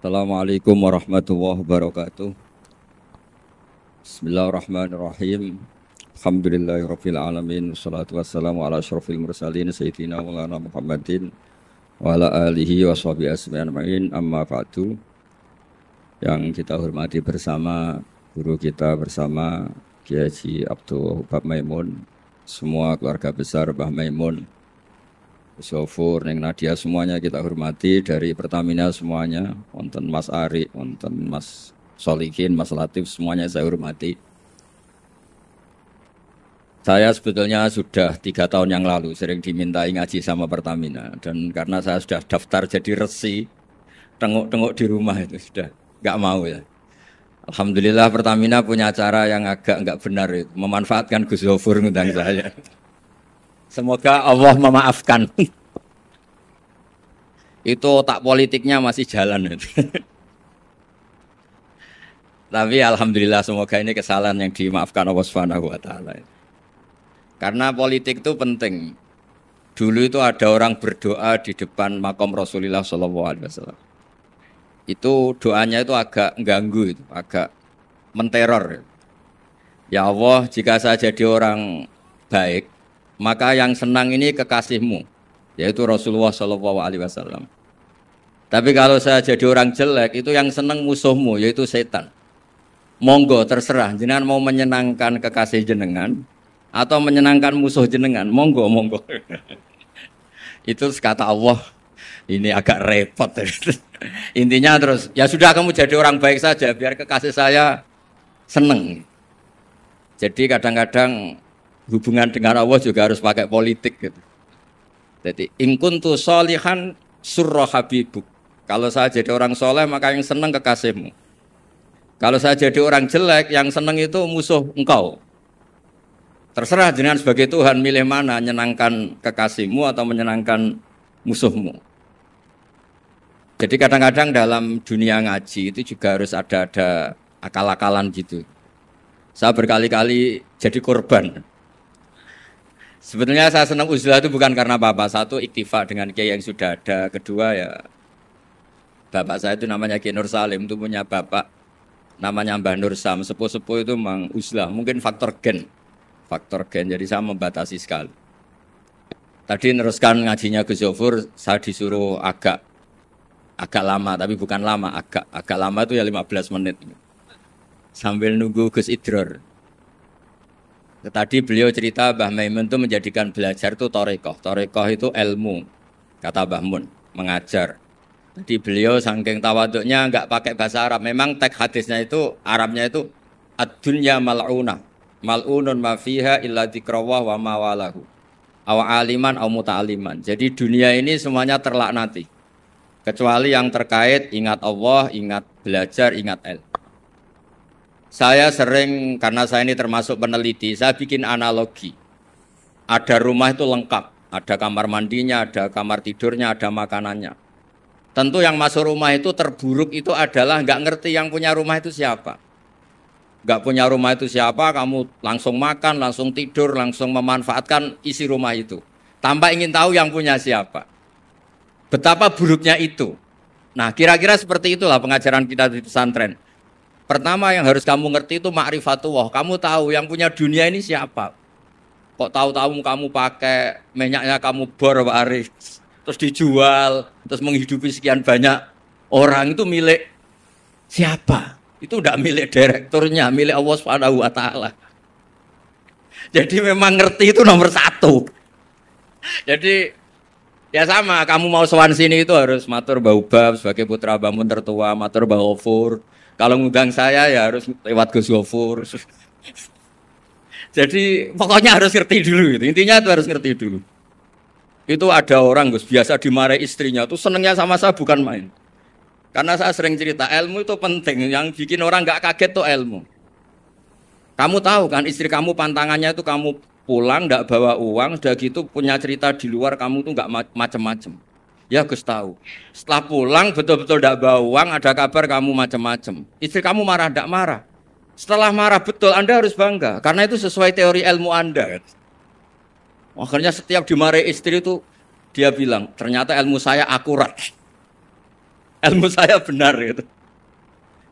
Assalamualaikum warahmatullahi wabarakatuh. Bismillahirrahmanirrahim. Alhamdulillahirabbil alamin wassalatu wassalamu ala asyrofil mursalin sayyidina maulana Muhammadin wa ala alihi washabihi ajmain amma ba'du. Yang kita hormati bersama guru kita bersama Kiai Haji Abdul Wahab Maimun, semua keluarga besar Mbah Maimun, Sofur, Neng Nadia, semuanya kita hormati, dari Pertamina semuanya, wonten Mas Ari, wonten Mas Solikin, Mas Latif, semuanya saya hormati. Saya sebetulnya sudah 3 tahun yang lalu sering dimintai ngaji sama Pertamina, dan karena saya sudah daftar jadi resi, tengok-tengok di rumah itu sudah nggak mau ya. Alhamdulillah Pertamina punya cara yang agak nggak benar itu, memanfaatkan Gus Sofur ngundang saya. Semoga Allah memaafkan. Itu otak politiknya masih jalan. Tapi alhamdulillah semoga ini kesalahan yang dimaafkan Allah Subhanahu wa taala. Karena politik itu penting. Dulu itu ada orang berdoa di depan makam Rasulullah sallallahu alaihi wasallam. Itu doanya itu agak mengganggu, agak menteror. Ya Allah, jika saya jadi orang baik, maka yang senang ini kekasihmu, yaitu Rasulullah Shallallahu Alaihi Wasallam. Tapi kalau saya jadi orang jelek, itu yang senang musuhmu, yaitu setan. Monggo terserah, jenengan mau menyenangkan kekasih jenengan atau menyenangkan musuh jenengan, monggo. Itu kata Allah, ini agak repot. Intinya terus, ya sudah kamu jadi orang baik saja, biar kekasih saya senang. Jadi kadang-kadang hubungan dengan Allah juga harus pakai politik gitu. Jadi in kuntu sholihan surra habibuk. Kalau saya jadi orang soleh maka yang senang kekasihmu. Kalau saya jadi orang jelek yang senang itu musuh engkau. Terserah jenengan sebagai Tuhan milih mana, menyenangkan kekasihmu atau menyenangkan musuhmu. Jadi kadang-kadang dalam dunia ngaji itu juga harus ada akal-akalan gitu. Saya berkali-kali jadi korban. Sebetulnya saya senang uzlah itu bukan karena apa-apa. Satu, iktifa dengan kiai yang sudah ada. Kedua, ya bapak saya itu namanya Kiai Nur Salim, itu punya bapak namanya Mbah Nur Sam. Sepuh-sepuh itu memang uzlah. Mungkin faktor gen. Jadi saya membatasi sekali. Tadi neruskan ngajinya Gus Sofur, saya disuruh agak lama, tapi bukan lama, agak lama itu ya 15 menit. Sambil nunggu Gus Idror. Tadi beliau cerita Mbah Maimun itu menjadikan belajar itu torekoh. Torekoh itu ilmu, kata Mbah Mun, mengajar. Jadi beliau saking tawaduknya enggak pakai bahasa Arab. Memang teks hadisnya itu, Arabnya itu ad-dunya mal'unah. Mal'unun ma fiha illa dzikrawah wa ma walahu. Aw aliman aw muta'aliman. Jadi dunia ini semuanya terlaknati. Kecuali yang terkait ingat Allah, ingat belajar, ingat ilmu. Saya sering, karena saya ini termasuk peneliti, saya bikin analogi. Ada rumah itu lengkap, ada kamar mandinya, ada kamar tidurnya, ada makanannya. Tentu yang masuk rumah itu terburuk itu adalah nggak ngerti yang punya rumah itu siapa. Nggak punya rumah itu siapa, kamu langsung makan, langsung tidur, langsung memanfaatkan isi rumah itu. Tanpa ingin tahu yang punya siapa. Betapa buruknya itu. Nah, kira-kira seperti itulah pengajaran kita di pesantren. Pertama yang harus kamu ngerti itu ma'rifatullah. Kamu tahu yang punya dunia ini siapa. Kok tahu-tahu kamu pakai minyaknya kamu bor Pak Arif, terus dijual, terus menghidupi sekian banyak orang, itu milik siapa? Itu tidak milik direkturnya, milik Allah Subhanahu wa taala. Jadi memang ngerti itu nomor 1. Jadi ya sama, kamu mau sowan sini itu harus matur Mbah Ubab sebagai putra Mbah Mun tertua, matur Mbah Ghafur. Kalau ngundang saya ya harus lewat Gus Sofur. Jadi pokoknya harus ngerti dulu gitu. Intinya itu harus ngerti dulu. Itu ada orang Gus biasa dimarahi istrinya tuh senengnya sama saya bukan main. Karena saya sering cerita ilmu itu penting. Yang bikin orang nggak kaget tuh ilmu. Kamu tahu kan istri kamu pantangannya itu kamu pulang nggak bawa uang, sudah gitu punya cerita di luar kamu tuh nggak macem-macem. Ya Gus tahu. Setelah pulang betul-betul tidak bawa uang, ada kabar kamu macam-macam. Istri kamu marah, tidak marah. Setelah marah betul, Anda harus bangga. Karena itu sesuai teori ilmu Anda. Akhirnya setiap dimarahi istri itu, dia bilang, ternyata ilmu saya akurat. ilmu saya benar gitu.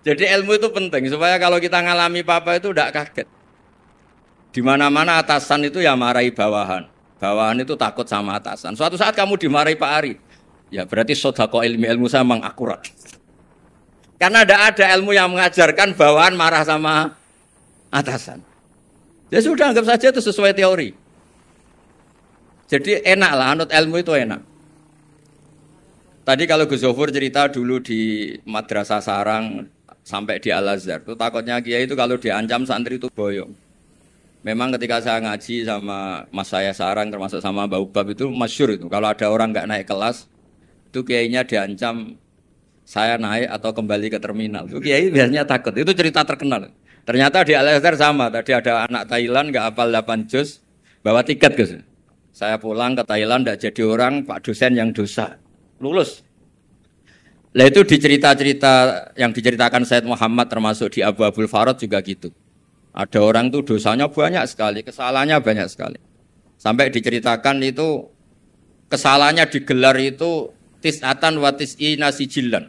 Jadi ilmu itu penting supaya kalau kita ngalami apa itu tidak kaget. Di mana-mana atasan itu ya marahi bawahan. Bawahan itu takut sama atasan. Suatu saat kamu dimarahi Pak Ari, ya berarti sodako ilmu saya memang akurat. Karena tidak ada ilmu yang mengajarkan bawahan marah sama atasan. Ya sudah, anggap saja itu sesuai teori. Jadi enak lah, anut ilmu itu enak. Tadi kalau Gus Zofur cerita dulu di Madrasah Sarang sampai di Al-Azhar, itu takutnya kiai itu kalau diancam santri itu boyong. Memang ketika saya ngaji sama mas saya Sarang termasuk sama Mbak Ubab itu masyhur itu. Kalau ada orang nggak naik kelas, itu kiainya diancam saya naik atau kembali ke terminal. Itu kiai biasanya takut. Itu cerita terkenal. Ternyata di Al-Azhar sama. Tadi ada anak Thailand nggak hafal 8 juz, bawa tiket Gus. Saya pulang ke Thailand nggak jadi orang, Pak dosen yang dosa. Lulus. Lah itu di cerita-cerita yang diceritakan Said Muhammad termasuk di Abu Abul Farad juga gitu. Ada orang tuh dosanya banyak sekali, kesalahannya banyak sekali. Sampai diceritakan itu kesalahannya digelar itu tis'atan wa tis'ina sijillan.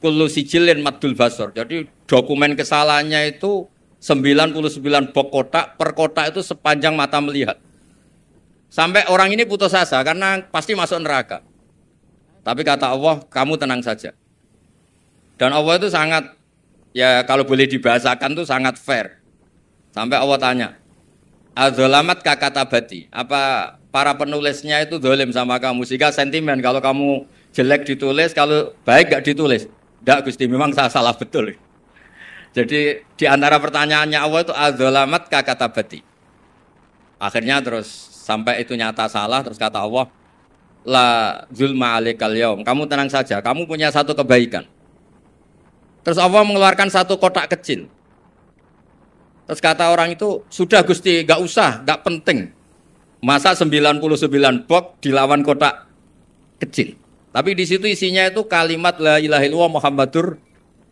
Kullu sijillin maddul basor. Jadi dokumen kesalahannya itu 99 bok kotak, per kotak itu sepanjang mata melihat. Sampai orang ini putus asa karena pasti masuk neraka. Tapi kata Allah, kamu tenang saja. Dan Allah itu sangat, ya kalau boleh dibahasakan itu sangat fair. Sampai Allah tanya, adzolamat kakatabati, apa para penulisnya itu dolim sama kamu? Sehingga sentimen, kalau kamu jelek ditulis, kalau baik gak ditulis. Tidak Gusti, memang saya salah betul. Jadi di antara pertanyaannya Allah itu adzolamat kakatabati. Akhirnya terus sampai itu nyata salah, terus kata Allah, la zulma alaikal yaum. Kamu tenang saja, kamu punya satu kebaikan. Terus Allah mengeluarkan satu kotak kecil. Terus kata orang itu, sudah Gusti, gak usah, gak penting. Masa 99 box dilawan kotak kecil. Tapi di situ isinya itu kalimat la ilaha illallah Muhammadur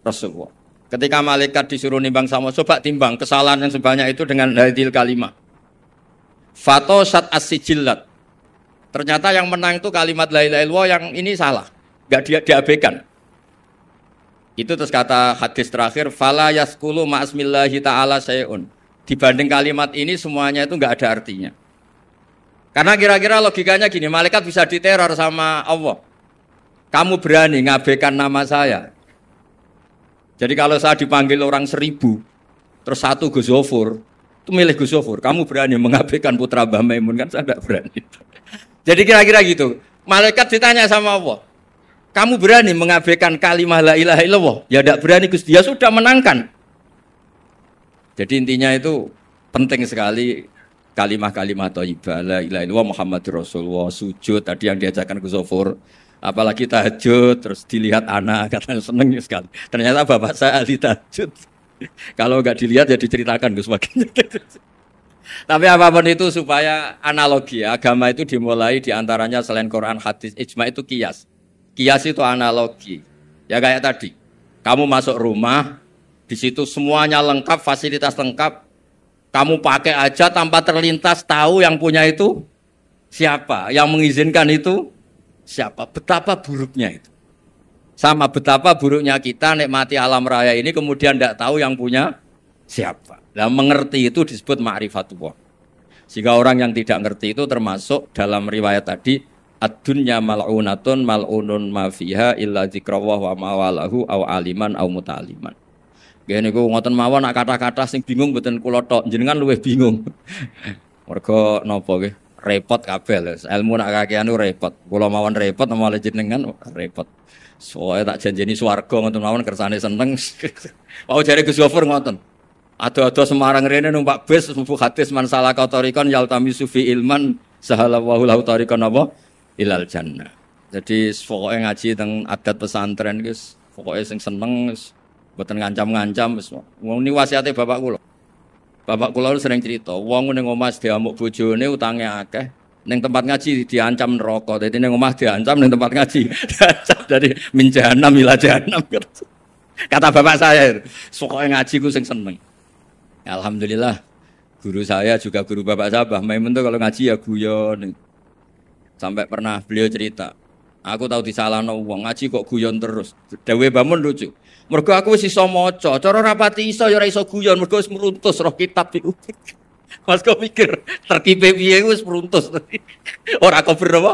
Rasulullah. Ketika malaikat disuruh nimbang sama, coba timbang kesalahan yang sebanyak itu dengan hadil kalimat. Fatosat as-sijillat. Ternyata yang menang itu kalimat la ilaha illallah, yang ini salah, gak diabaikan. Itu terus kata hadis terakhir, fala yaskulu ma'asmillahi ta'ala sayun. Dibanding kalimat ini semuanya itu gak ada artinya. Karena kira-kira logikanya gini, malaikat bisa diteror sama Allah. Kamu berani ngabaikan nama saya. Jadi kalau saya dipanggil orang 1000, terus satu Gus Zofur, itu milih Gus Zofur. Kamu berani mengabaikan putra Mbah Maimun, kan saya tidak berani. Jadi kira-kira gitu. Malaikat ditanya sama Allah, kamu berani mengabaikan kalimah la ilaha illallah? Ya tidak berani Gus, dia sudah menangkan. Jadi intinya itu penting sekali kalimah-kalimah thayyibah la ilaha illallah Muhammadur Rasulullah, sujud tadi yang diajarkan Gus Zofur. Apalagi tahajud, terus dilihat anak, katanya seneng sekali. Ternyata bapak saya ahli tahajud. Kalau nggak dilihat ya diceritakan Gus bagian. Tapi apapun itu supaya analogi ya, agama itu dimulai diantaranya selain Quran, hadis, ijma itu kias. Kias itu analogi. Ya kayak tadi, kamu masuk rumah, di situ semuanya lengkap, fasilitas lengkap. Kamu pakai aja tanpa terlintas tahu yang punya itu siapa, yang mengizinkan itu siapa. Betapa buruknya itu. Sama betapa buruknya kita nikmati alam raya ini kemudian tidak tahu yang punya siapa. Nah, mengerti itu disebut ma'rifatullah. Sehingga orang yang tidak ngerti itu termasuk dalam riwayat tadi ad-dunya mal'unatun mal'unun ma fiha illa dzikrawah wa mawalahu au aliman au muta'aliman. Nggih niku ngoten mawon nak kata-kata sing bingung mboten kula tok, jenengan luwih bingung. Mergo napa nggih? Repot kabeh lho. Ilmu nak kakean repot. Kula mawon repot malah jenengan repot. Soale tak janjeni swarga ngoten mawon kersane seneng. Wau jare Gus Gofur ngoten. Ado-ado Semarang rene numpak bis mlebu hadis man salaka tariqan yaltamisu fi ilman sahalallahu lahu tariqan apa ilal jannah. Jadi pokoke ngaji teng adat pesantren guys, pokoke sing seneng wis mboten ngancam-ngancam wis. Wong ni wasiate bapak kula. Bapak kula sering cerita, wong ning omah diamuk bojone utange akeh, ning tempat ngaji diancam neraka. Dadi ning omah diancam, ning tempat ngaji diancam dari min jahanam ila jahanam. Kata bapak saya, pokoke ngaji ku sing seneng. Alhamdulillah, guru saya juga guru bapak saya, Mbah Maimun tuh kalau ngaji ya guyon. Sampai pernah beliau cerita, Aku tahu disalahno wong ngaji kok guyon terus. Dewe Bamun lucu. Mergo aku wis iso maca, cara rapati iso ya ora iso guyon, mergo wis meruntus roh kitab iku. Mas kok mikir tertibe piye wis meruntus. Ora kober apa?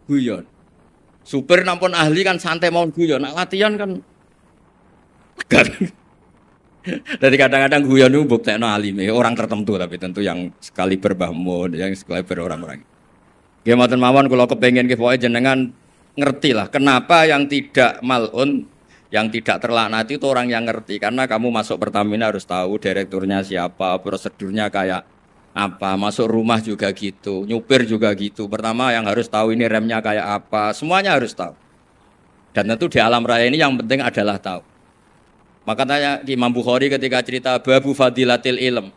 Guyon. Supir nampun ahli kan santai mau guyon, nak latihan kan tegar. Dari kadang-kadang guyon itu buktekno alime, orang tertentu tapi tentu yang sekali berbahmun, yang sekali berorang-orang. Ya matur mawon kula kepengin pokoke jenengan ngerti lah kenapa yang tidak malun, yang tidak terlaknati itu orang yang ngerti karena kamu masuk Pertamina harus tahu direkturnya siapa, prosedurnya kayak apa, masuk rumah juga gitu, nyupir juga gitu. Pertama yang harus tahu ini remnya kayak apa, semuanya harus tahu. Dan tentu di alam raya ini yang penting adalah tahu. Makanya di Imam Bukhari ketika cerita babu fadilatil ilm,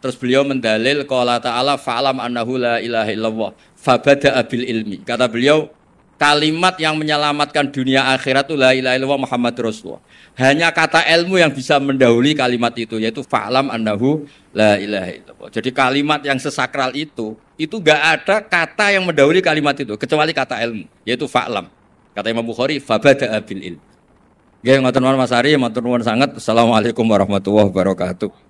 terus beliau mendalil qala ta'ala fa'lam annahu la ilaha illallah fabada'a bil ilmi. Kata beliau kalimat yang menyelamatkan dunia akhirat itu la ilaha illallah Muhammadur Rasulullah. Hanya kata ilmu yang bisa mendahului kalimat itu, yaitu fa'lam annahu la ilaha illallah. Jadi kalimat yang sesakral itu enggak ada kata yang mendahului kalimat itu kecuali kata ilmu, yaitu fa'lam. Kata Imam Bukhari fabada'a bil ilmi. Nggih, ngoten mawon Mas Ari, matur nuwun sanget. Assalamualaikum warahmatullahi wabarakatuh.